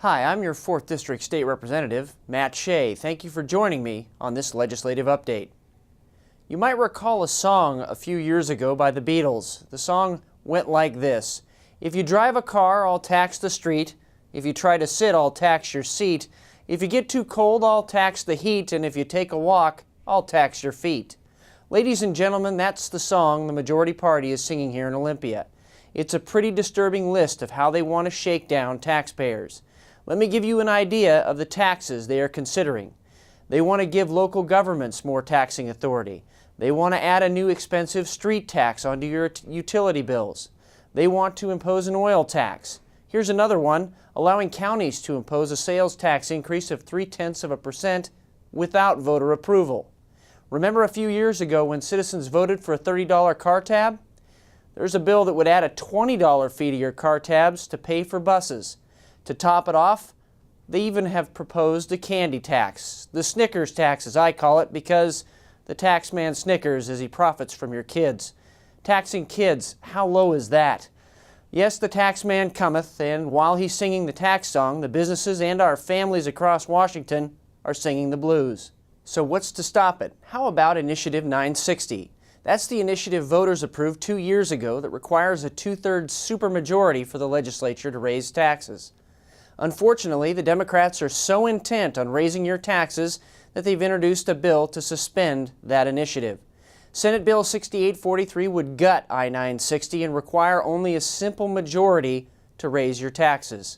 Hi, I'm your 4th District State Representative, Matt Shea. Thank you for joining me on this legislative update. You might recall a song a few years ago by the Beatles. The song went like this: "If you drive a car, I'll tax the street. If you try to sit, I'll tax your seat. If you get too cold, I'll tax the heat. And if you take a walk, I'll tax your feet." Ladies and gentlemen, that's the song the majority party is singing here in Olympia. It's a pretty disturbing list of how they want to shake down taxpayers. Let me give you an idea of the taxes they are considering. They want to give local governments more taxing authority. They want to add a new expensive street tax onto your utility bills. They want to impose an oil tax. Here's another one, allowing counties to impose a sales tax increase of 0.3% without voter approval. Remember a few years ago when citizens voted for a $30 car tab? There's a bill that would add a $20 fee to your car tabs to pay for buses. To top it off, they even have proposed a candy tax, the Snickers tax as I call it, because the tax man snickers as he profits from your kids. Taxing kids, how low is that? Yes, the tax man cometh, and while he's singing the tax song, the businesses and our families across Washington are singing the blues. So what's to stop it? How about Initiative 960? That's the initiative voters approved 2 years ago that requires a 2/3 supermajority for the legislature to raise taxes. Unfortunately, the Democrats are so intent on raising your taxes that they've introduced a bill to suspend that initiative. Senate Bill 6843 would gut I-960 and require only a simple majority to raise your taxes.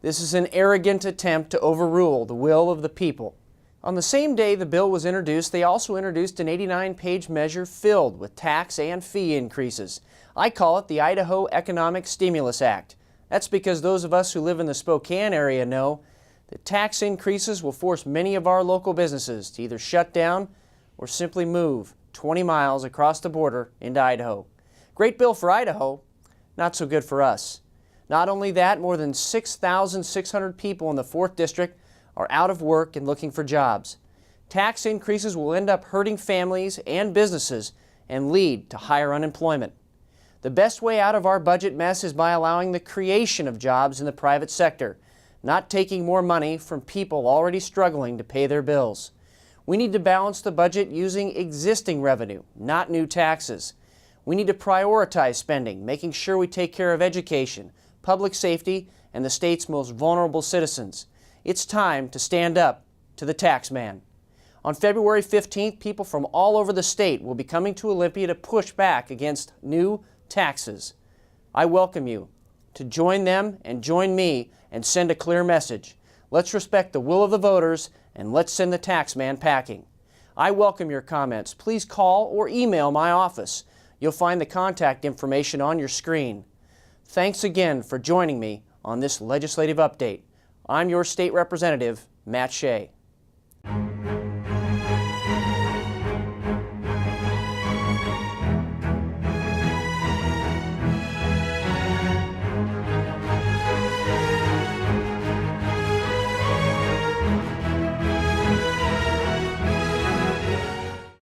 This is an arrogant attempt to overrule the will of the people. On the same day the bill was introduced, they also introduced an 89-page measure filled with tax and fee increases. I call it the Idaho Economic Stimulus Act. That's because those of us who live in the Spokane area know that tax increases will force many of our local businesses to either shut down or simply move 20 miles across the border into Idaho. Great bill for Idaho, not so good for us. Not only that, more than 6,600 people in the 4th District are out of work and looking for jobs. Tax increases will end up hurting families and businesses and lead to higher unemployment. The best way out of our budget mess is by allowing the creation of jobs in the private sector, not taking more money from people already struggling to pay their bills. We need to balance the budget using existing revenue, not new taxes. We need to prioritize spending, making sure we take care of education, public safety, and the state's most vulnerable citizens. It's time to stand up to the tax man. On February 15th, people from all over the state will be coming to Olympia to push back against new taxes. I welcome you to join them and join me and send a clear message. Let's respect the will of the voters and let's send the tax man packing. I welcome your comments. Please call or email my office. You'll find the contact information on your screen. Thanks again for joining me on this legislative update. I'm your state representative, Matt Shea.